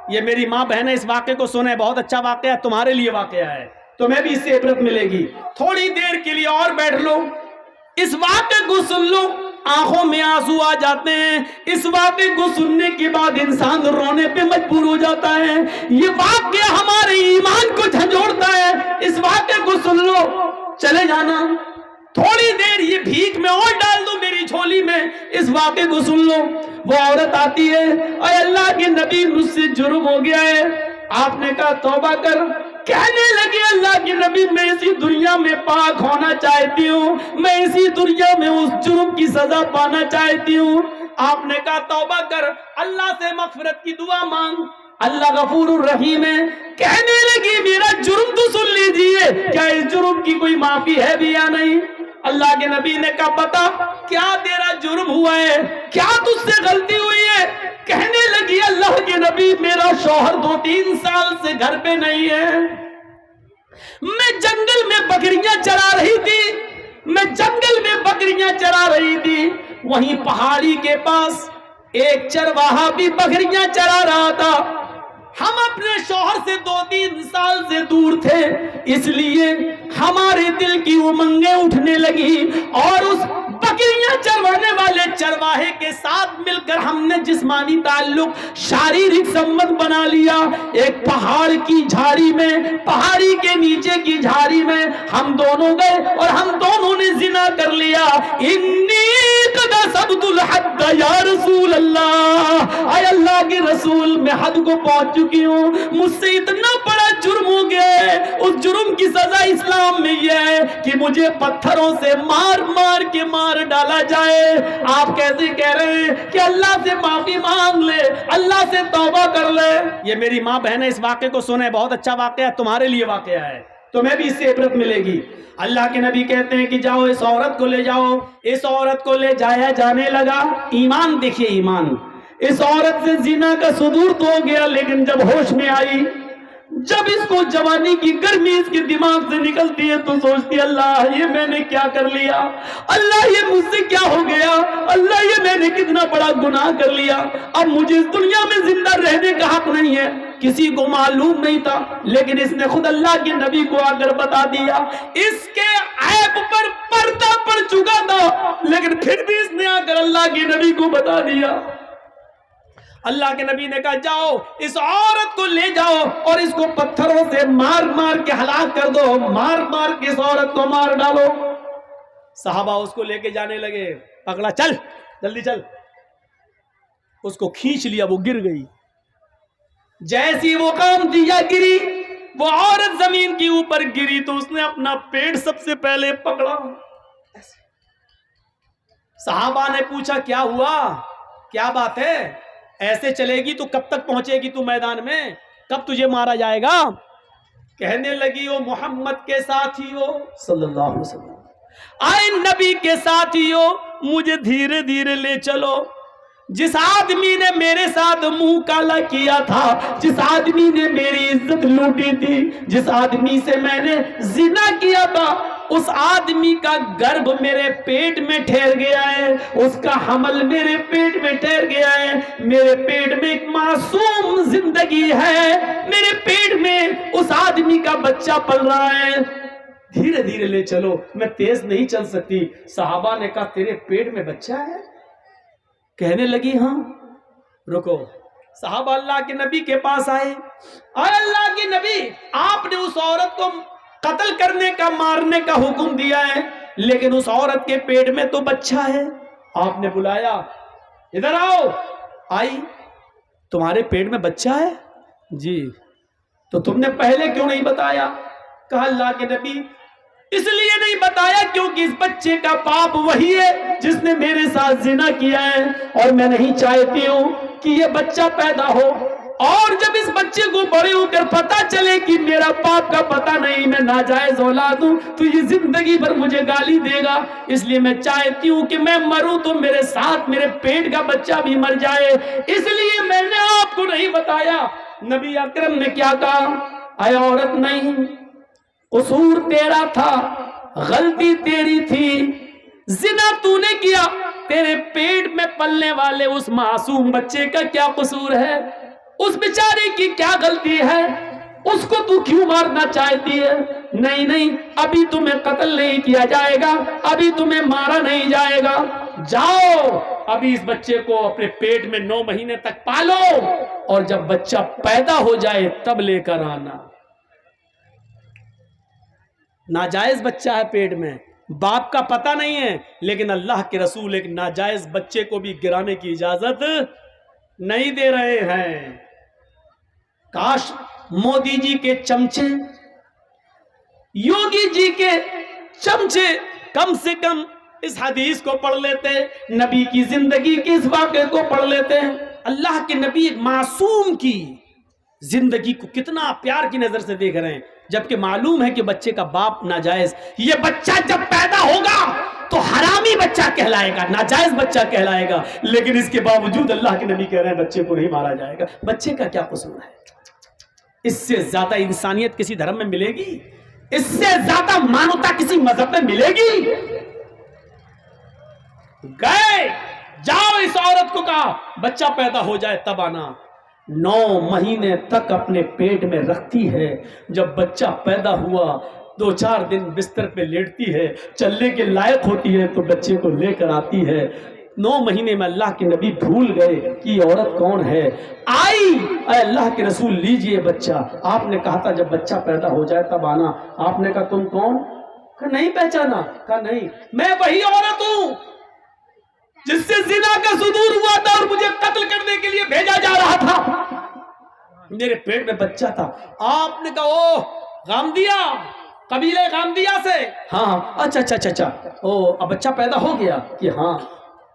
یہ میری ماں بہنیں اس واقعے کو سنیں، بہت اچھا واقعہ ہے، تمہارے لیے واقعہ ہے، تمہیں بھی اس سے عبرت ملے گی۔ تھوڑی دیر کے لیے اور بیٹھ لو، اس واقعے کو سن لو، آنکھوں میں آنسو آ جاتے ہیں۔ اس واقعے کو سننے کے بعد انسان رونے پہ مجبور ہو جاتا ہے۔ یہ واقعہ ہمارے ایمان کو جھنجھوڑتا ہے۔ اس واقعے کو سن لو، چلے جانا تھوڑی دیر، یہ بھیک میں اور ڈال دو میری جھولی میں، اس واقعے کو سن لو۔ وہ عورت آتی ہے، اے اللہ کے نبی مجھ سے جرم ہو گیا ہے۔ آپ نے کہا توبہ کر۔ کہنے لگے اللہ کے نبی میں اسی دنیا میں پاک ہونا چاہتی ہوں، میں اسی دنیا میں اس جرم کی سزا پانا چاہتی ہوں۔ آپ نے کہا توبہ کر، اللہ سے مغفرت کی دعا مانگ، اللہ غفور الرحیم ہے۔ کہنے لگی میرا جرم تو سن لیجئے، کیا اس جرم کی کوئی معافی ہے بھی یا نہیں؟ اللہ کے نبی نے کہا بتا کیا تیرا جرم ہوا ہے، کیا تجھ سے غلطی ہوئی ہے؟ کہنے لگی اللہ کے نبی میرا شوہر 2-3 سال سے گھر پہ نہیں ہے، میں جنگل میں بکریاں چرا رہی تھی، وہیں پہاڑی کے پاس ایک چرواہا بھی بکریاں چرا رہا تھا۔ ہم اپنے شوہر سے 2-3 سال سے دور تھے، اس لیے ہمارے دل کی امنگیں اٹھنے لگی اور اس بکریاں چروانے والے چرواہے کے ساتھ مل کر ہم نے جسمانی تعلق، شاریرک سمبند بنا لیا۔ ایک پہاڑ کی جھاڑی میں، پہاڑی کے نیچے کی جھاڑی میں ہم دونوں گئے اور ہم دونوں نے زنا کر لیا۔ انی قد صبت الحد یا رسول اللہ، اے اللہ کے رسول میں حد کو پہنچ چکی ہوں، مجھ سے اتنا بڑا جرم ہو گیا ہے۔ اس جرم کی سزا اسلام میں یہ ہے کہ مجھے پتھروں سے مار مار کے مار ڈالا جائے۔ آپ کیسے کہہ رہے ہیں کہ اللہ سے معافی مانگ لے، اللہ سے توبہ کر لے؟ یہ میری ماں بہنیں اس واقعے کو سنیں، بہت اچھا واقعہ ہے، تمہارے لیے واقعہ ہے، تمہیں بھی اس سے عبرت ملے گی۔ اللہ کے نبی کہتے ہیں کہ جاؤ اس عورت کو لے جاؤ۔ اس عورت کو لے جایا جانے لگا۔ ایمان دیکھیے، ایمان۔ اس عورت سے زنا کا صدور تو ہو گیا، لیکن جب ہوش میں آئی، جب اس کو جوانی کی گرمی اس کے دماغ سے نکلتی ہے تو سوچتی اللہ یہ میں نے کیا کر لیا، اللہ یہ مجھ سے کیا ہو گیا، اللہ یہ میں نے کتنا بڑا گناہ کر لیا، اب مجھے اس دنیا میں زندہ رہنے کا حق نہیں ہے۔ کسی کو معلوم نہیں تھا، لیکن اس نے خود اللہ کے نبی کو آ کر بتا دیا۔ اس کے عیب پر پردہ پڑ چکا تھا، لیکن پھر بھی اس نے آ کر اللہ کے نبی کو بتا دیا۔ اللہ کے نبی نے کہا جاؤ اس عورت کو لے جاؤ اور اس کو پتھروں سے مار مار کے ہلاک کر دو، مار مار کے اس عورت کو مار ڈالو۔ صحابہ اس کو لے کے جانے لگے، پکڑا، چل جلدی چل، اس کو کھینچ لیا، وہ گر گئی۔ جیسی وہ کام دیا گری، وہ عورت زمین کے اوپر گری تو اس نے اپنا پیٹ سب سے پہلے پکڑا۔ صحابہ نے پوچھا کیا ہوا، کیا بات ہے، ایسے چلے گی تو کب تک پہنچے گی تو میدان میں، کب تجھے مارا جائے گا؟ کہنے لگی وہ محمد کے ساتھی ہو صلی اللہ علیہ وسلم، آئے نبی کے ساتھی ہو، مجھے دھیرے دھیرے لے چلو۔ جس آدمی نے میرے ساتھ منہ کالا کیا تھا، جس آدمی نے میری عزت لوٹی تھی، جس آدمی سے میں نے زنا کیا تھا، اس آدمی کا گرب میرے پیٹ میں ٹھہر گیا ہے، اس کا حمل میرے پیٹ میں ٹھہر گیا ہے، میرے پیٹ میں ایک معصوم زندگی ہے، میرے پیٹ میں اس آدمی کا بچہ پل رہا ہے، دھیرے دھیرے لے چلو، میں تیز نہیں چل سکتی۔ صحابہ نے کہا تیرے پیٹ میں بچہ ہے؟ کہنے لگی ہاں۔ رکو، صحابہ اللہ کے نبی کے پاس آئے، اے اللہ کے نبی آپ نے اس عورت کو قتل کرنے کا، مارنے کا حکم دیا ہے، لیکن اس عورت کے پیٹ میں تو بچہ ہے۔ آپ نے بلایا، ادھر آؤ۔ آئی، تمہارے پیٹ میں بچہ ہے؟ جی۔ تو تم نے پہلے کیوں نہیں بتایا؟ کہا اللہ کے نبی اس لیے نہیں بتایا کیونکہ اس بچے کا باپ وہی ہے جس نے میرے ساتھ زنا کیا ہے، اور میں نہیں چاہتی ہوں کہ یہ بچہ پیدا ہو، اور جب اس بچے کو بڑے ہو کر پتا چلے کہ میرا باپ کا پتہ نہیں، میں ناجائز اولاد ہوں، تو یہ زندگی بھر مجھے گالی دے گا، اس لیے میں چاہتی ہوں کہ میں مروں تو میرے ساتھ میرے پیٹ کا بچہ بھی مر جائے، اس لیے میں نے آپ کو نہیں بتایا۔ نبی اکرم نے کیا کہا؟ اے عورت نہیں، قصور تیرا تھا، غلطی تیری تھی، زنا تو نے کیا، تیرے پیٹ میں پلنے والے اس معصوم بچے کا کیا قصور ہے؟ اس بیچارے کی کیا غلطی ہے؟ اس کو تو کیوں مارنا چاہتی ہے؟ نہیں نہیں، ابھی تمہیں قتل نہیں کیا جائے گا، ابھی تمہیں مارا نہیں جائے گا، جاؤ ابھی اس بچے کو اپنے پیٹ میں 9 مہینے تک پالو، اور جب بچہ پیدا ہو جائے تب لے کر آنا۔ ناجائز بچہ ہے پیٹ میں، باپ کا پتہ نہیں ہے، لیکن اللہ کے رسول ایک ناجائز بچے کو بھی گرانے کی اجازت نہیں دے رہے ہیں۔ کاش مودی جی کے چمچے، یوگی جی کے چمچے کم سے کم اس حدیث کو پڑھ لیتے، نبی کی زندگی کے اس واقعے کو پڑھ لیتے۔ اللہ کے نبی ایک معصوم کی زندگی کو کتنا پیار کی نظر سے دیکھ رہے ہیں، جبکہ معلوم ہے کہ بچے کا باپ ناجائز، یہ بچہ جب پیدا ہوگا تو حرامی بچہ کہلائے گا، ناجائز بچہ کہلائے گا، لیکن اس کے باوجود اللہ کے نبی کہہ رہے ہیں بچے کو نہیں مارا جائے گا۔ بچے کا کیا قصور ہے؟ اس سے زیادہ انسانیت کسی دھرم میں ملے گی؟ اس سے زیادہ مانوتا کسی مذہب میں ملے گی؟ گئے، جاؤ اس عورت کو کہا بچہ پیدا ہو جائے تب آنا۔ 9 مہینے تک اپنے پیٹ میں رکھتی ہے، جب بچہ پیدا ہوا 2-4 دن بستر پہ لیٹتی ہے، چلنے کے لائق ہوتی ہے تو بچے کو لے کر آتی ہے۔ 9 مہینے میں اللہ کے نبی بھول گئے کہ یہ عورت کون ہے، آئی، اے اللہ کے رسول لیجئے بچہ، آپ نے کہا تھا جب بچہ پیدا ہو جائے تب آنا، آپ نے کہا تم کون؟ کہا نہیں پہچانا، کہا نہیں میں وہی عورت ہوں جس سے زنا کا صدور ہوا تھا اور مجھے قتل کرنے کے لیے بھیجا جا رہا تھا، میرے پیٹ میں بچہ تھا۔ آپ نے کہا او غامدیہ، قبیلہ غامدیہ سے؟ ہاں اچھا او اب بچہ پیدا ہو گیا؟ کہ ہاں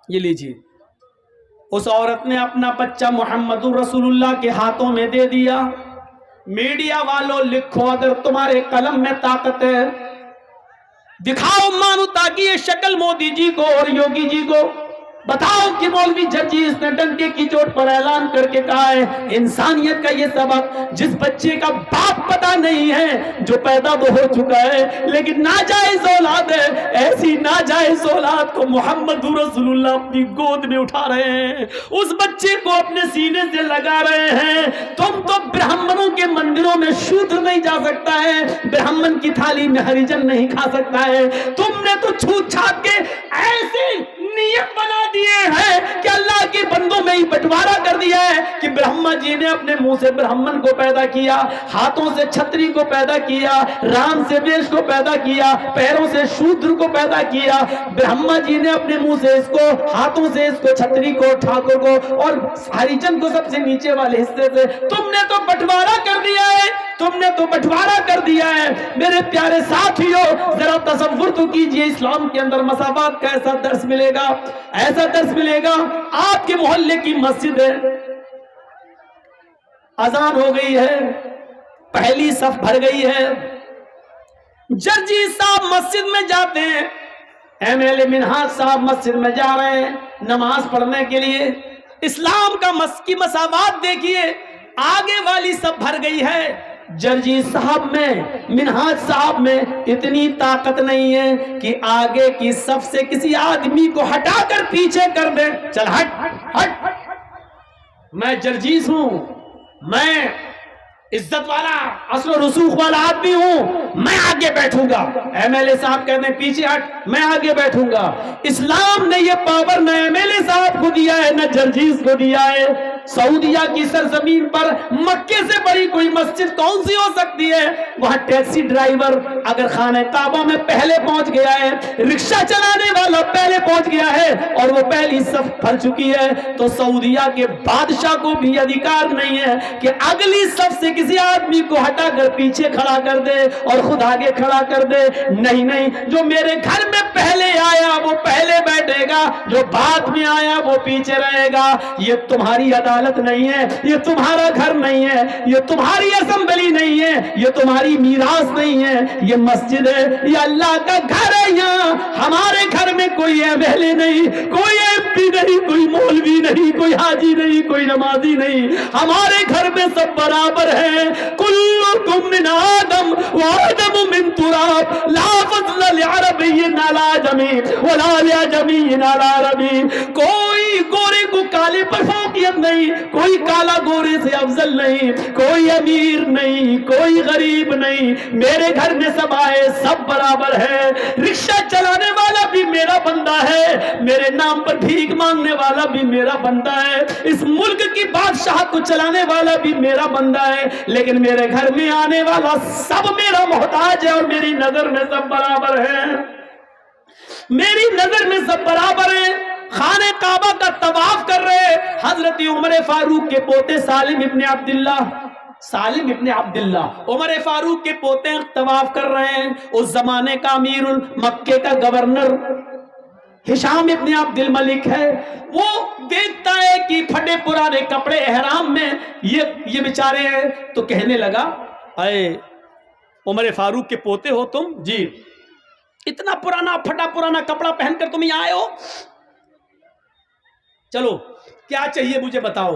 یہ لیجیے۔ اس عورت نے اپنا بچہ محمد رسول اللہ کے ہاتھوں میں دے دیا۔ میڈیا والوں لکھو اگر تمہارے قلم میں طاقت ہے، دکھاؤ مانوتا کی یہ شکل مودی جی کو اور یوگی جی کو، بتاؤ کہ مولوی جرجیس نے ڈنڈے کی چوٹ پر اعلان کر کے کہا ہے انسانیت کا یہ سبق، جس بچے کا باپ پتہ نہیں ہے جو پیدا تو ہو چکا ہے لیکن ناجائز اولاد ہے، ایسی ناجائز اولاد کو محمد رسول اللہ اپنی گود میں اٹھا رہے ہیں، اس بچے کو اپنے سینے سے لگا رہے ہیں۔ تم تو برہمنوں کے مندروں میں شودر نہیں جا سکتا ہے، برہمن کی تھالی میں ہریجن نہیں کھا سکتا ہے، تم نے تو چھوت چھات کے ایسے نیت بنا دیے ہیں کہ اللہ کے بندوں میں ہی بٹوارا کر دیا ہے کہ برہما جی نے اپنے منہ سے برہمن کو پیدا کیا، ہاتھوں سے چھتری کو پیدا کیا، رام سے ویش کو پیدا کیا، پیروں سے شودر کو پیدا کیا، برہما جی نے اپنے منہ سے اس کو، ہاتھوں سے اس کو، چھتری کو، ٹھاکر کو اور ہریجن کو سب سے نیچے والے حصے سے، تم نے تو بٹوارا کر دیا ہے، تم نے تو بٹوارا کر دیا ہے۔ میرے پیارے ساتھیوں ذرا تصور تو کیجئے اسلام کے اندر مساوات کا ایسا درس ملے گا، ایسا درس ملے گا۔ آپ کے محلے کی مسجد ہے، اذان ہو گئی ہے، پہلی صف بھر گئی ہے، جرجی صاحب مسجد میں جاتے ہیں، ایم ایل اے منہاج صاحب مسجد میں جا رہے ہیں نماز پڑھنے کے لیے۔ اسلام کا کی مساوات دیکھیے، آگے والی صف بھر گئی ہے، جرجی صاحب میں، منہاج صاحب میں اتنی طاقت نہیں ہے کہ آگے کی صف سے کسی آدمی کو ہٹا کر پیچھے کر دیں، چل ہٹ ہٹ، میں جرجیس ہوں، میں عزت والا اصل و رسوخ والا آدمی ہوں، میں آگے بیٹھوں گا۔ ایم ایل اے صاحب کہتے ہیں پیچھے ہٹ، میں آگے بیٹھوں گا۔ اسلام نے یہ پاور نہ ایم ایل اے صاحب کو دیا ہے نہ جرجیس کو دیا ہے۔ سعودیہ کی سرزمین پر مکے سے بڑی کوئی مسجد کون سی ہو سکتی ہے؟ وہاں ٹیکسی ڈرائیور اگر خانہ کعبہ میں پہلے پہنچ گیا ہے، رکشہ چلانے والا پہلے پہنچ گیا ہے اور وہ پہلی صف بھر چکی ہے، تو سعودیہ کے بادشاہ کو بھی ادھیکار نہیں ہے کہ اگلی صف سے کسی آدمی کو ہٹا کر پیچھے کھڑا کر دے اور خود آگے کھڑا کر دے۔ نہیں نہیں، جو میرے گھر میں پہلے آیا وہ پہلے بیٹھے گا، جو بعد میں آیا وہ پیچھے رہے گا۔ یہ تمہاری عدالت نہیں ہے، یہ تمہارا گھر نہیں ہے، یہ تمہاری اسمبلی نہیں ہے، یہ تمہاری میراث نہیں ہے، یہ مسجد ہے، یہ اللہ کا گھر ہے۔ یہاں ہمارے گھر میں کوئی ایم ایل اے نہیں، کوئی ایم پی نہیں، کوئی مولوی نہیں، کوئی حاجی نہیں، کوئی نمازی نہیں، ہمارے گھر میں سب برابر ہیں۔ کلکم من آدم وآدم من تراب لا فضل لعربی علی عجمی ولا لعجمی علی عربی۔ کوئی कोई गोरे को काले पर फौकियत नहीं, कोई काला गोरे से अफजल नहीं, कोई अमीर नहीं, कोई गरीब नहीं, मेरे घर में सब आए सब बराबर है। रिक्शा चलाने वाला भी मेरा बंदा है, मेरे नाम पर भीख मांगने वाला भी मेरा बंदा है, इस मुल्क की बादशाह को चलाने वाला भी मेरा बंदा है, लेकिन मेरे घर में आने वाला सब मेरा मोहताज है और मेरी नजर में सब बराबर है, मेरी नजर में सब बराबर है। खाने काबा का तवाफ कर रहे हजरत उमर फारूक के पोते सालिम इब्ने अब्दुल्लाह उमर फारूक के पोते तवाफ कर रहे हैं। उस जमाने का अमीरुल मक्के का गवर्नर हिशाम इब्ने अब्दुल मलिक है। वो देखता है कि फटे पुराने कपड़े एहराम में ये बेचारे हैं, तो कहने लगा, अरे उमर फारूक के पोते हो तुम? जी। इतना पुराना फटा पुराना कपड़ा पहनकर तुम यहाँ आए हो? चलो क्या चाहिए मुझे बताओ।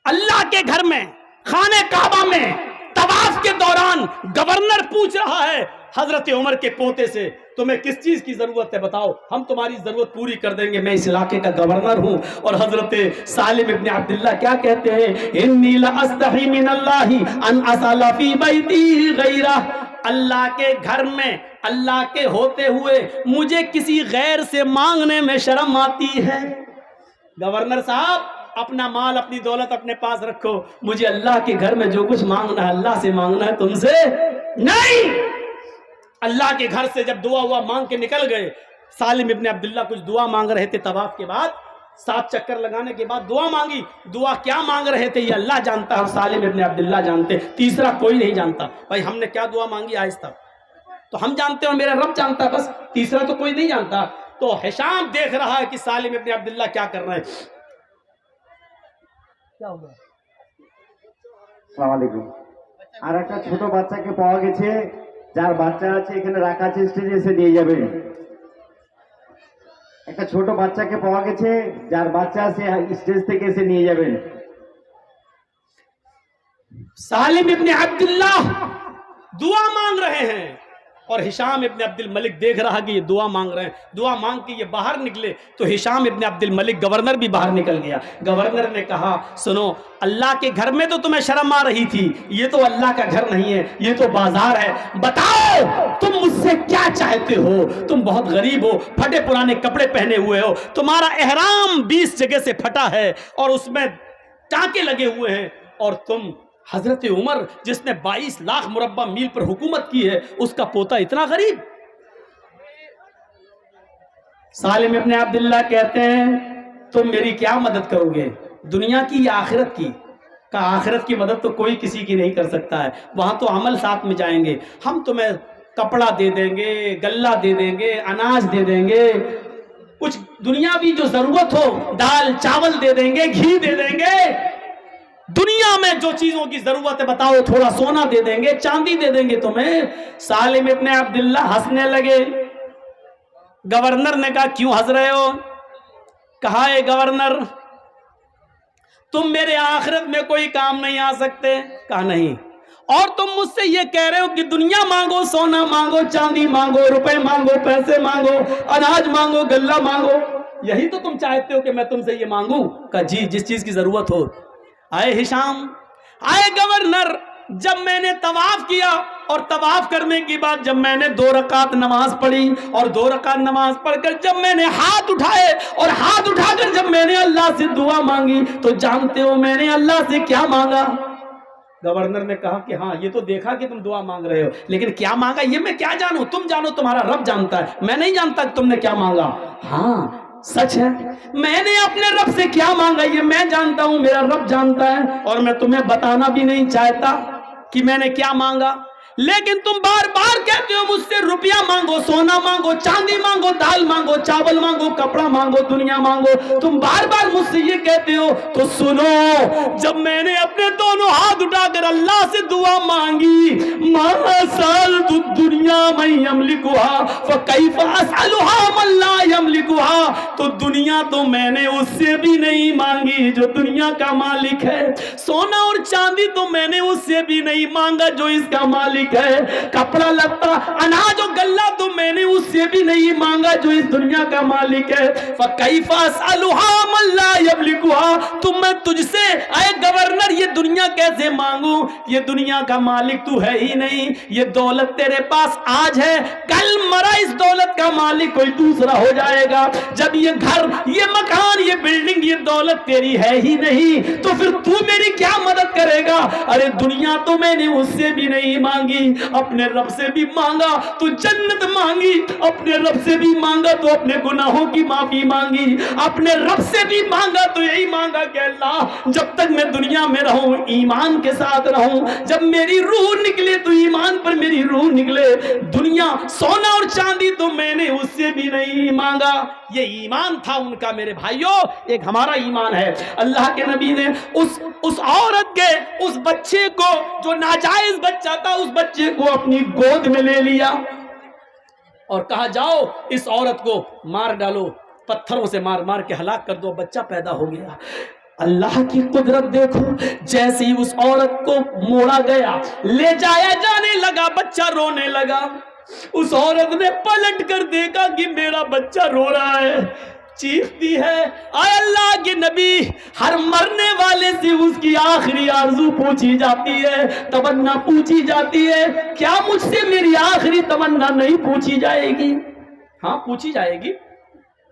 अल्लाह के घर में खाने काबा में तवाफ के दौरान गवर्नर पूछ रहा है हजरत उमर के पोते से, तुम्हें किस चीज की जरूरत है बताओ, हम तुम्हारी जरूरत पूरी कर देंगे, मैं इस इलाके का गवर्नर हूं। और हजरत सालिम इब्ने अब्दुल्लाह क्या कहते हैं, इन्नी ला अस्तही मिनल्लाहि अन असला फी बैती गैरा, अल्लाह के घर में अल्लाह के होते हुए मुझे किसी गैर से मांगने में शर्म आती है। गवर्नर साहब, अपना माल अपनी दौलत अपने पास रखो, मुझे अल्लाह के घर में जो कुछ मांगना है अल्लाह से मांगना है, तुमसे नहीं। अल्लाह के घर से जब दुआ हुआ मांग के निकल गए, सालिम इब्ने अब्दुल्ला कुछ दुआ मांग रहे थे तवाफ के बाद, 7 चक्कर लगाने के बाद दुआ मांगी। दुआ क्या मांग रहे थे ये अल्लाह जानता है, सालिम इब्ने अब्दुल्ला जानते, तीसरा कोई नहीं जानता। भाई हमने क्या दुआ मांगी आज तक तो हम जानते और मेरा रब जानता, बस तीसरा तो कोई नहीं जानता। तो हिशाम देख रहा है कि सालिम इब्ने अब्दुल्ला क्या कर रहे हैं। क्या होगा? আসসালামু আলাইকুম। আর একটা ছোট বাচ্চাকে পাওয়া গেছে, যার বাচ্চা আছে এখানে রাখা আছে, স্টেজে এসে নিয়ে যাবেন। একটা ছোট বাচ্চাকে পাওয়া গেছে, যার বাচ্চা আছে স্টেজ থেকে এসে নিয়ে যাবেন। सालिम इब्ने अब्दुल्ला दुआ मांग रहे हैं और हिशाम इब्ने अब्दुल मलिक देख रहा कि ये दुआ मांग रहे हैं। दुआ मांग के ये बाहर निकले तो हिशाम इब्ने अब्दुल मलिक गवर्नर भी बाहर निकल गया। गवर्नर ने कहा, सुनो, अल्लाह के घर में तो तुम्हें शर्म आ रही थी, ये तो अल्लाह का घर नहीं है, ये तो बाजार है, बताओ तुम मुझसे क्या चाहते हो? तुम बहुत गरीब हो, फटे पुराने कपड़े पहने हुए हो, तुम्हारा एहराम 20 जगह से फटा है और उसमें टांके लगे हुए हैं, और तुम हजरत उमर जिसने 22 लाख मुरब्बा मील पर हुकूमत की है, उसका पोता इतना गरीब। सालिम इब्ने अब्दुल्ला कहते हैं, तुम मेरी क्या मदद करोगे, दुनिया की या आखिरत की? का आखिरत की मदद तो कोई किसी की नहीं कर सकता है, वहां तो अमल साथ में जाएंगे। हम तुम्हें कपड़ा दे देंगे, गल्ला दे देंगे, अनाज दे देंगे, कुछ दुनियावी जो जरूरत हो, दाल चावल दे देंगे, घी दे देंगे, दुनिया में जो चीजों की जरूरत है बताओ, थोड़ा सोना दे देंगे, चांदी दे देंगे तुम्हें। सालिम इब्ने अब्दुल्ला हंसने लगे। गवर्नर ने कहा, क्यों हंस रहे हो? कहा, है गवर्नर, तुम मेरे आखिरत में कोई काम नहीं आ सकते? कहा, नहीं। और तुम मुझसे ये कह रहे हो कि दुनिया मांगो, सोना मांगो, चांदी मांगो, रुपए मांगो, पैसे मांगो, अनाज मांगो, गल्ला मांगो, यही तो तुम चाहते हो कि मैं तुमसे ये मांगू? कहा, जी, जिस चीज की जरूरत हो। आए हिशाम, आए गवर्नर, जब मैंने तवाफ किया और तवाफ करने के बाद जब मैंने 2 रकात नमाज पढ़ी और 2 रकात नमाज पढ़कर जब मैंने हाथ उठाए और हाथ उठाकर जब मैंने अल्लाह से दुआ मांगी, तो जानते हो मैंने अल्लाह से क्या मांगा? गवर्नर ने कहा कि हाँ, ये तो देखा कि तुम दुआ मांग रहे हो, लेकिन क्या मांगा ये मैं क्या जानूं? तुम जानो, तुम्हारा रब जानता है, मैं नहीं जानता कि तुमने क्या मांगा। हाँ सच है, मैंने अपने रब से क्या मांगा ये मैं जानता हूं, मेरा रब जानता है, और मैं तुम्हें बताना भी नहीं चाहता कि मैंने क्या मांगा। लेकिन तुम बार बार कहते हो मुझसे रुपया मांगो, सोना मांगो, चांदी मांगो, दाल मांगो, चावल मांगो, कपड़ा मांगो, दुनिया मांगो, तुम बार बार मुझसे ये कहते हो। तो सुनो, जब मैंने अपने दोनों हाथ उठाकर अल्लाह से दुआ मांगी, मासाल तु दुनिया में यमलिकुहा फकैफ असअलुहा मन ला यमलिकुहा, तो दुनिया तो मैंने उससे भी नहीं मांगी जो दुनिया का मालिक है, सोना और चांदी तो मैंने उससे भी नहीं मांगा जो इसका मालिक मालिक है, कपड़ा लत्ता अनाज और गल्ला तो मैंने उससे भी नहीं मांगा जो इस दुनिया का मालिक है। फकैफा असअलुहा मन ला यमलिकुहा, तो मैं तुझसे ऐ गवर्नर ये दुनिया कैसे मांगू, ये दुनिया का मालिक तू है ही नहीं। ये दौलत तेरे पास आज है, कल मरा इस दौलत का मालिक कोई दूसरा हो जाएगा। जब ये घर, ये मकान, ये बिल्डिंग, ये दौलत तेरी है ही नहीं, तो फिर तू मेरी क्या मदद करेगा। अरे दुनिया तो मैंने उससे भी नहीं मांगी, अपने रब से भी मांगा तो जन्नत मांगी, अपने रब से भी मांगा तो अपने गुनाहों की माफी मांगी, अपने रब से भी मांगा तो यही मांगा कि अल्लाह जब तक मैं दुनिया में रहूं ईमान के साथ रहूं, जब मेरी रूह निकले तो ईमान पर मेरी रूह निकले। दुनिया सोना और चांदी तो मैंने उससे भी नहीं मांगा। ये ईमान था उनका मेरे भाइयों, एक हमारा ईमान है। अल्लाह के नबी ने उस औरत के, उस बच्चे को जो नाजायज बच्चा था, उस बच्चे को अपनी गोद में ले लिया और कहा जाओ इस औरत को मार डालो, पत्थरों से मार मार के हलाक कर दो। बच्चा पैदा हो गया। अल्लाह की कुदरत देखो, जैसे ही उस औरत को मोड़ा गया, ले जाया जाने लगा, बच्चा रोने लगा। उस औरत ने पलट कर देखा कि मेरा बच्चा रो रहा है, चीखती है। आय अल्लाह के नबी, हर मरने वाले से उसकी आखिरी आरज़ू पूछी जाती है, तमन्ना पूछी जाती है। क्या मुझसे मेरी आखिरी तमन्ना नहीं पूछी जाएगी? हाँ पूछी जाएगी।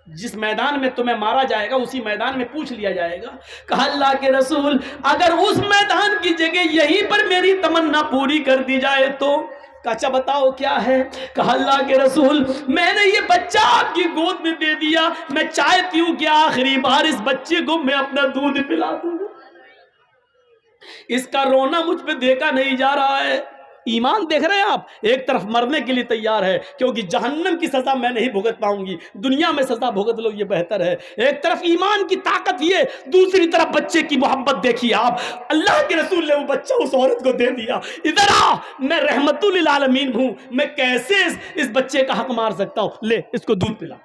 जिस मैदान में तुम्हें मारा जाएगा उसी मैदान में पूछ लिया जाएगा। कहा अल्लाह के रसूल, अगर उस मैदान की जगह यहीं पर मेरी तमन्ना पूरी कर दी जाए तो? अच्छा बताओ क्या है? कहा अल्लाह के रसूल, मैंने ये बच्चा आपकी गोद में दे दिया, मैं चाहती हूं कि आखिरी बार इस बच्चे को मैं अपना दूध पिला दूं। इसका रोना मुझ पे देखा नहीं जा रहा है। ईमान देख रहे हैं आप, एक तरफ मरने के लिए तैयार है क्योंकि जहन्नम की सजा मैं नहीं भुगत पाऊंगी, दुनिया में सजा भुगत लो ये बेहतर है। एक तरफ ईमान की ताकत ये, दूसरी तरफ बच्चे की मोहब्बत देखिए आप। अल्लाह के रसूल ने वो बच्चा उस औरत को दे दिया। इधर आ, मैं रहमतुल लिल आलमीन हूं, मैं कैसे इस बच्चे का हक मार सकता हूं, ले इसको दूध पिला।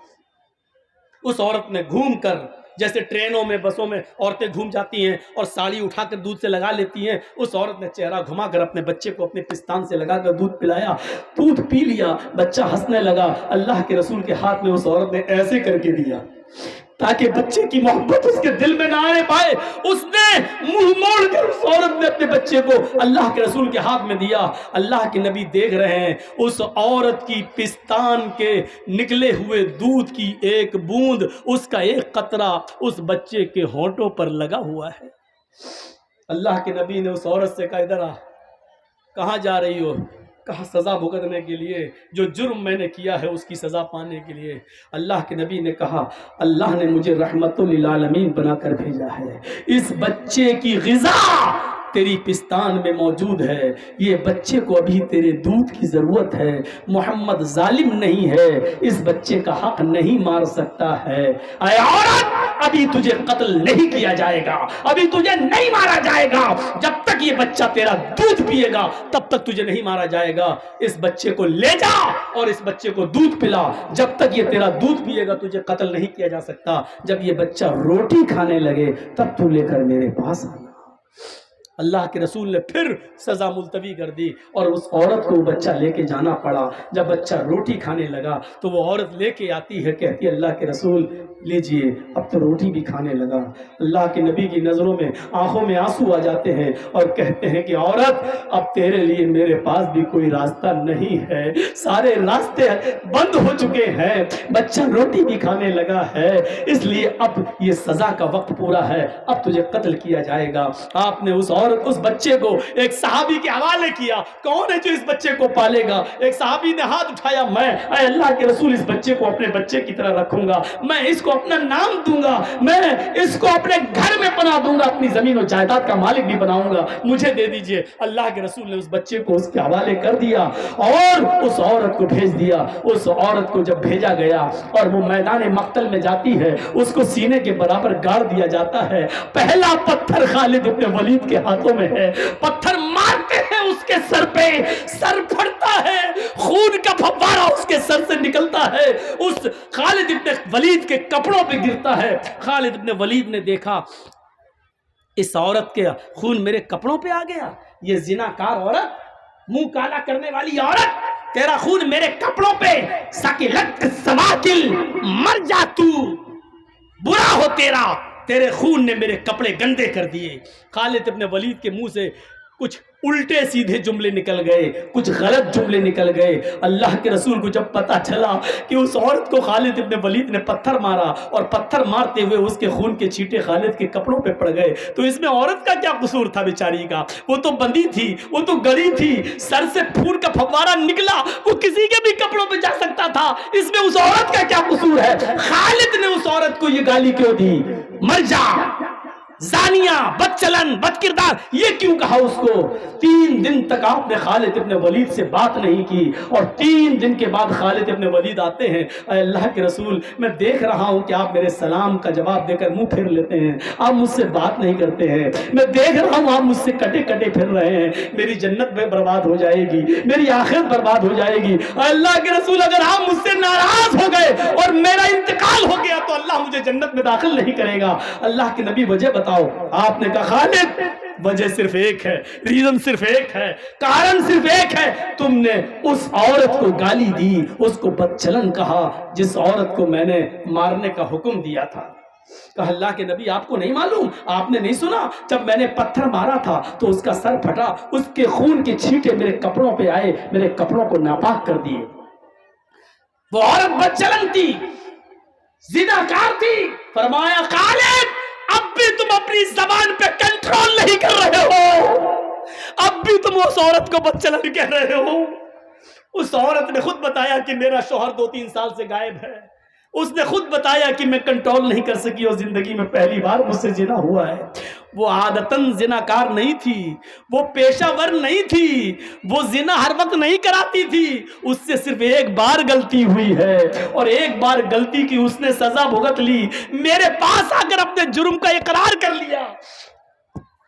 उस औरत ने घूम कर, जैसे ट्रेनों में बसों में औरतें घूम जाती हैं और साड़ी उठाकर दूध से लगा लेती हैं, उस औरत ने चेहरा घुमाकर अपने बच्चे को अपने पिस्तान से लगाकर दूध पिलाया। दूध पी लिया, बच्चा हंसने लगा। अल्लाह के रसूल के हाथ में उस औरत ने ऐसे करके दिया ताकि बच्चे की मोहब्बत उसके दिल में ना आने पाए। उसने मुंह मोड़कर उस औरत ने अपने बच्चे को अल्लाह के रसूल के हाथ में दिया। अल्लाह के नबी देख रहे हैं उस औरत की पिस्तान के निकले हुए दूध की एक बूंद, उसका एक कतरा उस बच्चे के होंठों पर लगा हुआ है। अल्लाह के नबी ने उस औरत से कहा, इधर आ। कहाँ जा रही हो? कहा सज़ा भुगतने के लिए, जो जुर्म मैंने किया है उसकी सज़ा पाने के लिए। अल्लाह के नबी ने कहा, अल्लाह ने मुझे रहमतुल लिल आलमीन बनाकर भेजा है, इस बच्चे की ग़िज़ा तेरी पिस्तान में मौजूद है, ये बच्चे को अभी तेरे दूध की ज़रूरत है। मोहम्मद जालिम नहीं है, इस बच्चे का हक नहीं मार सकता है। ऐ औरत, अभी तुझे कत्ल नहीं किया जाएगा, अभी तुझे नहीं मारा जाएगा। जब तक ये बच्चा तेरा दूध पिएगा तब तक तुझे नहीं मारा जाएगा। इस बच्चे को ले जा और इस बच्चे को दूध पिला। जब तक ये तेरा दूध पिएगा तुझे कत्ल नहीं किया जा सकता। जब ये बच्चा रोटी खाने लगे तब तू लेकर मेरे पास आना। अल्लाह के रसूल ने फिर सज़ा मुलतवी कर दी और उस औरत को बच्चा लेके जाना पड़ा। जब बच्चा रोटी खाने लगा तो वो औरत लेके आती है, कहती है अल्लाह के रसूल लीजिए, अब तो रोटी भी खाने लगा। अल्लाह के नबी की नज़रों में, आंखों में आंसू आ जाते हैं और कहते हैं कि औरत, अब तेरे लिए मेरे पास भी कोई रास्ता नहीं है, सारे रास्ते बंद हो चुके हैं, बच्चा रोटी भी खाने लगा है, इसलिए अब ये सज़ा का वक्त पूरा है, अब तुझे कत्ल किया जाएगा। आपने उस बच्चे को एक सहाबी के हवाले किया। कौन है जो इस बच्चे को पालेगा? एक सहाबी ने हाथ उठाया, मैं अल्लाह के रसूल इस बच्चे को अपने बच्चे की तरह रखूंगा, मैं इसको अपना नाम दूंगा, मैं इसको अपने घर में बना दूंगा, अपनी जमीन और जायदाद का मालिक भी बनाऊंगा, मुझे दे दीजिए। अल्लाह के रसूल ने उस बच्चे को उसके हवाले कर दिया और उस औरत को भेज दिया। उस औरत को जब भेजा गया और वो मैदान मक्तल में जाती है, उसको सीने के बराबर गाड़ दिया जाता है। पहला पत्थर खालिद इब्न वलीद के हाथों में है, पत्थर मारते हैं उसके सर पे, सर फटता है, खून का फव्वारा उसके सर से निकलता है, उस खालिद इब्न वलीद के कपड़ों पे गिरता है। खालिद इब्न वलीद ने देखा इस औरत के खून मेरे कपड़ों पे आ गया, ये जिनाकार औरत منہ کالا کرنے والی عورت، تیرا خون میرے کپڑوں پہ، سکلت سواکل، مر جا تو، برا ہو تیرا، تیرے خون نے میرے کپڑے گندے کر دیے۔ خالد ابن ولید کے منہ سے کچھ الٹے سیدھے جملے نکل گئے، کچھ غلط جملے نکل گئے۔ اللہ کے رسول کو جب پتا چلا کہ اس عورت کو خالد ابن ولید نے پتھر مارا اور پتھر مارتے ہوئے اس کے خون کے چھینٹے خالد کے کپڑوں پہ پڑ گئے، تو اس میں عورت کا کیا قصور تھا بیچاری کا؟ وہ تو بندی تھی، وہ تو گڑی تھی، سر سے خون کا فوارہ نکلا، وہ کسی کے بھی کپڑوں پہ جا سکتا تھا، اس میں اس عورت کا کیا قصور ہے؟ خالد نے اس عورت کو یہ گالی کیوں دی؟ مر جا، زانیہ، بد چلن، بد کردار، یہ کیوں کہا اس کو؟ 3 دن تک آپ نے خالد ابن ولید سے بات نہیں کی، اور 3 دن کے بعد خالد ابن ولید آتے ہیں، اے اللہ کے رسول میں دیکھ رہا ہوں کہ آپ میرے سلام کا جواب دے کر منہ پھیر لیتے ہیں، آپ مجھ سے بات نہیں کرتے ہیں، میں دیکھ رہا ہوں آپ مجھ سے کٹے کٹے پھر رہے ہیں، میری جنت میں برباد ہو جائے گی، میری آخرت برباد ہو جائے گی۔ اے اللہ کے رسول اگر آپ مجھ سے ناراض ہو گئے اور میرا انتقال ہو گیا تو اللہ مجھے جنت میں داخل نہیں کرے گا۔ اللہ کے نبی وجہ بتاؤ۔ آپ نے کہا خالد وجہ صرف ایک ہے، ریزن صرف ایک ہے، کارن صرف ایک ہے، تم نے اس عورت کو گالی دی، اس کو بدچلن کہا جس عورت کو میں نے مارنے کا حکم دیا تھا۔ کہا اللہ کے نبی آپ کو نہیں معلوم، آپ نے نہیں سنا جب میں نے پتھر مارا تھا تو اس کا سر پھٹا، اس کے خون کے چھینٹے میرے کپڑوں پہ آئے، میرے کپڑوں کو ناپاک کر دیے۔ وہ عورت بدچلن تھی، زناکار تھی۔ فرمایا خالد اب بھی تم اپنی زبان پہ کنٹرول نہیں کر رہے ہو، اب بھی تم اس عورت کو بدچلن کہہ رہے ہو۔ اس عورت نے خود بتایا کہ میرا شوہر 2-3 سال سے غائب ہے، اس نے خود بتایا کہ میں کنٹرول نہیں کر سکی اور زندگی میں پہلی بار مجھ سے زنا ہوا ہے۔ وہ عادتاً زناکار نہیں تھی، وہ پیشہ ور نہیں تھی، وہ زنا ہر وقت نہیں کراتی تھی، اس سے صرف ایک بار غلطی ہوئی ہے اور ایک بار غلطی کی اس نے سزا بھگت لی، میرے پاس آ کر اپنے جرم کا اقرار کر لیا۔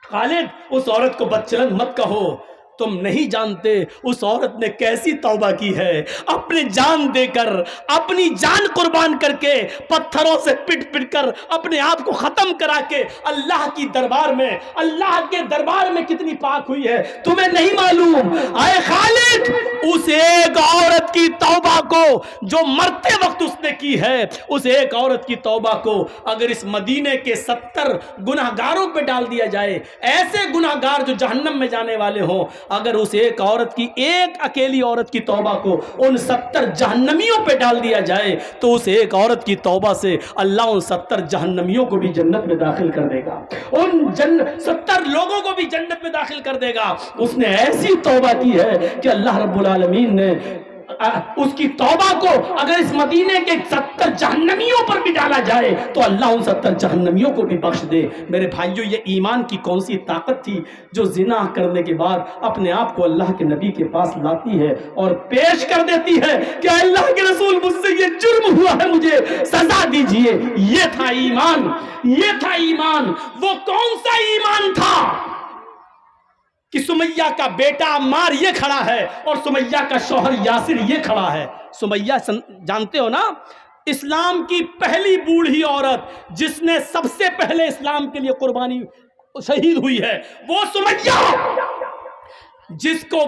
خالد اس عورت کو بدچلن مت کہو، تم نہیں جانتے اس عورت نے کیسی توبہ کی ہے، اپنی جان دے کر، اپنی جان قربان کر کے، پتھروں سے پٹ پٹ کر اپنے آپ کو ختم کرا کے اللہ کی دربار میں، اللہ کے دربار میں کتنی پاک ہوئی ہے تمہیں نہیں معلوم۔ اے خالد اس ایک عورت کی توبہ کو جو مرتے وقت اس نے کی ہے، اس ایک عورت کی توبہ کو اگر اس مدینے کے 70 گناہگاروں پہ ڈال دیا جائے، ایسے گناہگار جو جہنم میں جانے والے ہوں، اگر اس ایک عورت کی، ایک اکیلی عورت کی توبہ کو ان 70 جہنمیوں پہ ڈال دیا جائے تو اس ایک عورت کی توبہ سے اللہ ان 70 جہنمیوں کو بھی جنت میں داخل کر دے گا، ان 70 لوگوں کو بھی جنت میں داخل کر دے گا۔ اس نے ایسی توبہ کی ہے کہ اللہ رب العالمین نے اس کی توبہ کو اگر اس مدینے کے 70 جہنمیوں پر بھی ڈالا جائے تو اللہ ان 70 جہنمیوں کو بھی بخش دے۔ میرے بھائیوں یہ ایمان کی کون سی طاقت تھی جو زنا کرنے کے بعد اپنے آپ کو اللہ کے نبی کے پاس لاتی ہے اور پیش کر دیتی ہے کہ اللہ کے رسول مجھ سے یہ جرم ہوا ہے، مجھے سزا دیجئے۔ یہ تھا ایمان، یہ تھا ایمان۔ وہ کون سا ایمان تھا کہ سمیہ کا بیٹا عمار یہ کھڑا ہے اور سمیہ کا شوہر یاسر یہ کھڑا ہے۔ سمیہ جانتے ہو نا، اسلام کی پہلی بوڑھی عورت جس نے سب سے پہلے اسلام کے لیے قربانی شہید ہوئی ہے، وہ سمیہ، جس کو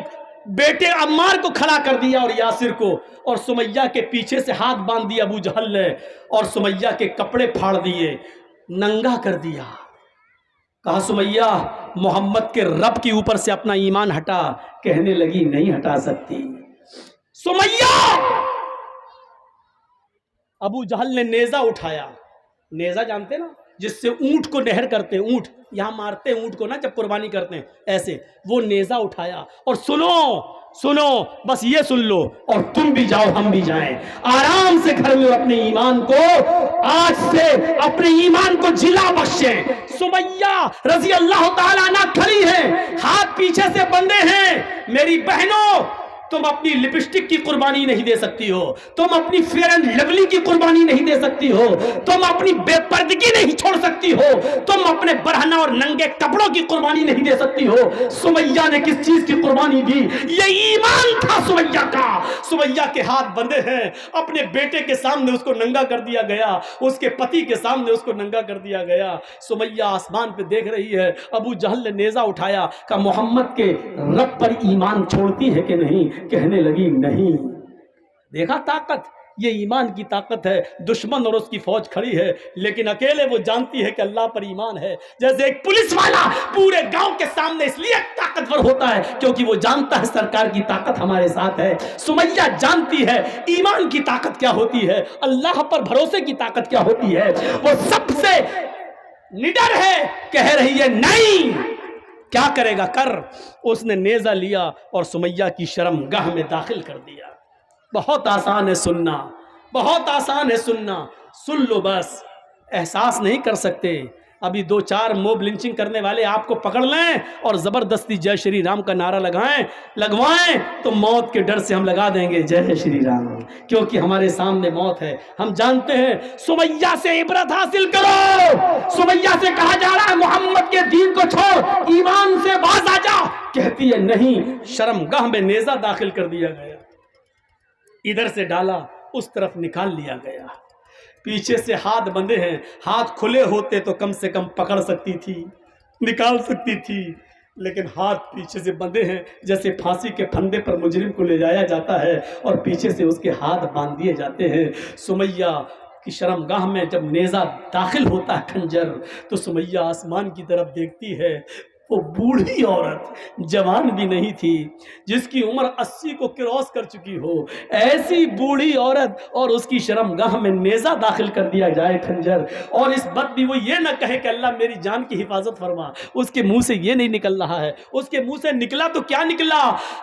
بیٹے عمار کو کھڑا کر دیا اور یاسر کو، اور سمیہ کے پیچھے سے ہاتھ باندھ دیا ابو جہل نے اور سمیہ کے کپڑے پھاڑ دیے، ننگا کر دیا۔ کہا سمیہ محمد کے رب کے اوپر سے اپنا ایمان ہٹا، کہنے لگی نہیں ہٹا سکتی۔ سمیہ، ابو جہل نے نیزہ اٹھایا، نیزہ جانتے نا جس سے اونٹ کو نہر کرتے ہیں، اونٹ یہاں مارتے ہیں اونٹ کو نا جب قربانی کرتے ہیں، ایسے وہ نیزہ اٹھایا اور سنو بس یہ سن لو اور تم بھی جاؤ ہم بھی جائیں، آرام سے گھر میں اپنے ایمان کو، آج سے اپنے ایمان کو جلا بخشیں۔ سمیہ رضی اللہ تعالیٰ عنہ کھڑی ہیں، ہاتھ پیچھے سے بندھے ہیں۔ میری بہنوں तुम अपनी लिपस्टिक की कुर्बानी नहीं दे सकती हो, तुम अपनी फेयर एंड लवली की कुर्बानी नहीं दे सकती हो, तुम अपनी बेपर्दगी नहीं छोड़ सकती हो, तुम अपने बरहना और नंगे कपड़ों की कुर्बानी नहीं दे सकती हो। सुमैया ने किस चीज की कुर्बानी दी? ये ईमान था सुमैया का। सुमैया के हाथ बंधे हैं, अपने बेटे के सामने उसको नंगा कर दिया गया, उसके पति के सामने उसको नंगा कर दिया गया। सुमैया आसमान पे देख रही है, अबू जहल ने नेजा उठाया, कहा मोहम्मद के रब पर ईमान छोड़ती है कि नहीं? कहने लगी नहीं। देखा ताकत, ये ईमान की ताकत है। दुश्मन और उसकी फौज खड़ी है, लेकिन अकेले वो जानती है कि अल्लाह पर ईमान है। जैसे एक पुलिस वाला पूरे गांव के सामने इसलिए ताकतवर होता है क्योंकि वो जानता है सरकार की ताकत हमारे साथ है। सुमैया जानती है ईमान की ताकत क्या होती है, अल्लाह पर भरोसे की ताकत क्या होती है। वो सबसे निडर है, कह रही है नहीं, क्या करेगा कर। उसने नेजा लिया और सुमैया की शर्मगाह में दाखिल कर दिया। बहुत आसान है सुनना, बहुत आसान है सुनना, सुन लो बस। एहसास नहीं कर सकते। अभी 2-4 मोब लिंचिंग करने वाले आपको पकड़ लें और जबरदस्ती जय श्री राम का नारा लगवाएं तो मौत के डर से हम लगा देंगे जय श्री राम, क्योंकि हमारे सामने मौत है। हम जानते हैं। सुमैया से इबरत हासिल करो। सुमैया से कहा जा रहा है मोहम्मद के दीन को छोड़, ईमान से बाज आ जा। कहती है नहीं। शर्मगाह में नेजा दाखिल कर दिया गया, इधर से डाला, उस तरफ निकाल लिया गया। पीछे से हाथ बंधे हैं, हाथ खुले होते तो कम से कम पकड़ सकती थी, निकाल सकती थी, लेकिन हाथ पीछे से बंधे हैं। जैसे फांसी के फंदे पर मुजरिम को ले जाया जाता है और पीछे से उसके हाथ बांध दिए जाते हैं। सुमैया की शर्मगाह में जब नेजा दाखिल होता है खंजर, तो सुमैया आसमान की तरफ देखती है। वो बूढ़ी औरत, जवान भी नहीं थी, जिसकी उम्र 80 को क्रॉस कर चुकी हो, ऐसी बूढ़ी औरत, और उसकी शर्मगाह में नेजा दाखिल कर दिया जाए खंजर। और इस बात भी वो ये ना कहे कि अल्लाह मेरी जान की हिफाजत फरमा। उसके मुंह से ये नहीं निकल रहा है, उसके मुंह से निकला तो क्या निकला?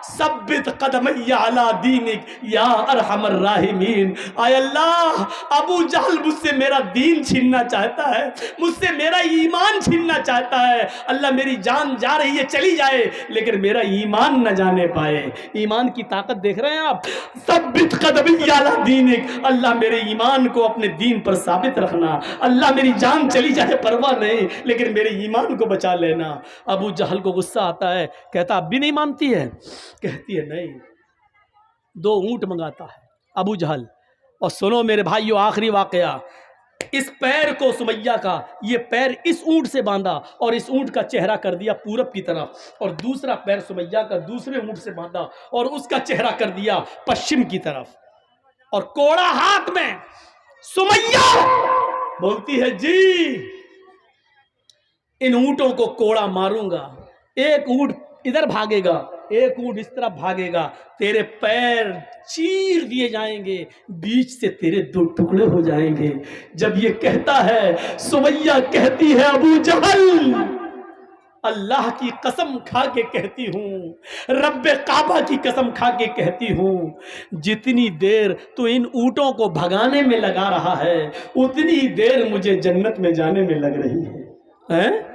सब्बित कदमैया अला दीनिक या अरहमर राहिमीन। आय अल्लाह, अबू जहल मुझसे मेरा दीन छीनना चाहता है, मुझसे मेरा ईमान छीनना चाहता है। अल्लाह मेरी जान जा रही है, चली जाए, लेकिन मेरा ईमान न जाने पाए। ईमान की ताकत देख रहे हैं आप? सब्बित कदमी अला दीनिक, अल्लाह मेरे ईमान को अपने दीन पर साबित रखना। अल्लाह मेरी जान चली जाए परवाह नहीं, लेकिन मेरे ईमान को बचा लेना। अबू जहल को गुस्सा आता है, कहता अब भी नहीं मानती है? कहती है नहीं। 2 ऊंट मंगाता है अबू जहल। और सुनो मेरे भाइयों, आखिरी वाकया, इस पैर को सुमैया का, ये पैर इस ऊंट से बांधा और इस ऊंट का चेहरा कर दिया पूरब की तरफ, और दूसरा पैर सुमैया का दूसरे ऊंट से बांधा और उसका चेहरा कर दिया पश्चिम की तरफ, और कोड़ा हाथ में। सुमैया बोलती है जी इन ऊंटों को कोड़ा मारूंगा, एक ऊंट इधर भागेगा, एक ऊंट इस तरफ भागेगा, तेरे पैर चीर दिए जाएंगे, बीच से तेरे 2 टुकड़े हो जाएंगे। जब ये कहता है, सुमैया कहती है अबू जहल, अल्लाह की कसम खा के कहती हूँ, रब्बे काबा की कसम खा के कहती हूँ, जितनी देर तू इन ऊंटों को भगाने में लगा रहा है, उतनी देर मुझे जन्नत में जाने में लग रही है?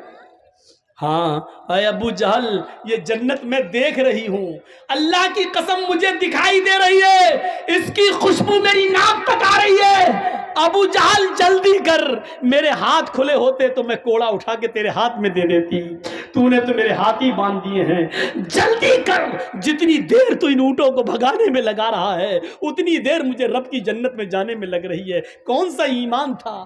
हाँ अय अबू जहल, ये जन्नत मैं देख रही हूँ, अल्लाह की कसम मुझे दिखाई दे रही है, इसकी खुशबू मेरी नाक तक आ रही है। अबू जहल जल्दी कर, मेरे हाथ खुले होते तो मैं कोड़ा उठा के तेरे हाथ में दे देती, तूने तो मेरे हाथ ही बांध दिए हैं। जल्दी कर, जितनी देर तू इन ऊंटों को भगाने में लगा रहा है, उतनी देर मुझे रब की जन्नत में जाने में लग रही है। कौन सा ईमान था,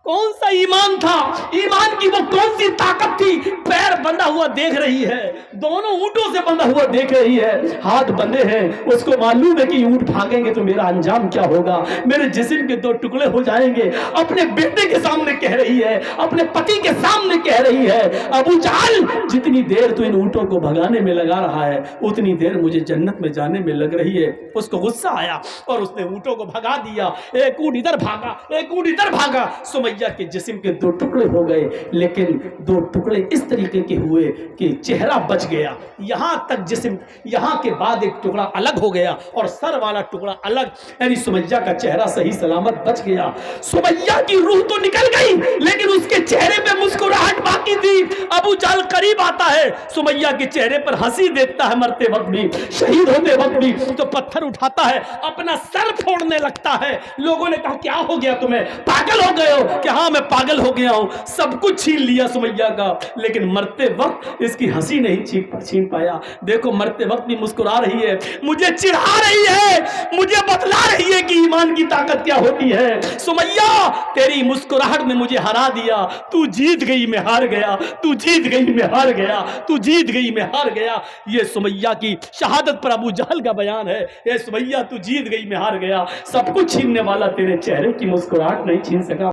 कौन सा ईमान था? ईमान की वो कौन सी ताकत थी? पैर बंधा हुआ देख रही है, दोनों ऊंटों से बंधा हुआ देख रही है, हाथ बंधे हैं, उसको मालूम है कि ऊंट भागेंगे तो मेरा अंजाम क्या होगा, मेरे जिस्म के 2 टुकड़े हो जाएंगे। अपने बेटे के सामने कह रही है, अपने पति के सामने कह रही है, अबू जहल जितनी देर तू इन ऊंटों को भगाने में लगा रहा है, उतनी देर मुझे जन्नत में जाने में लग रही है। उसको गुस्सा आया और उसने ऊंटों को भगा दिया, एक ऊंट इधर भागा, एक ऊंट इधर भागा। सुमैया के जिस्म के 2 टुकड़े हो गए, लेकिन 2 टुकड़े इस तरीके के हुए कि चेहरा बच गया, यहां तक जिस्म, यहां के बाद एक टुकड़ा अलग हो गया और सर वाला टुकड़ा अलग, यानी सुमैया का चेहरा सही सलामत बच गया। सुमैया की रूह तो निकल गई, लेकिन उसके चेहरे पे मुस्कुराहट बाकी थी। अबू जहल करीब आता है, सुमैया के चेहरे पर हंसी देखता है मरते वक्त भी, शहीद होते वक्त भी, तो पत्थर उठाता है, अपना सर फोड़ने लगता है। लोगों ने कहा क्या हो गया तुम्हें, पागल हो गए हो? कि हाँ मैं पागल हो गया हूं, सब कुछ छीन लिया सुमैया का, लेकिन मरते वक्त इसकी हंसी नहीं छीन पाया। देखो मरते वक्त भी मुस्कुरा रही है, मुझे चिढ़ा रही है, मुझे बतला रही है कि ईमान की ताकत क्या होती है। सुमैया तेरी मुस्कुराहट ने मुझे हरा दिया, तू जीत गई मैं हार गया, तू जीत गई मैं हार गया, तू जीत गई मैं हार गया। ये सुमैया की शहादत पर अबू जहल का बयान है। ए सुमैया तू जीत गई मैं हार गया, सब कुछ छीनने वाला तेरे चेहरे की मुस्कुराहट नहीं छीन सका।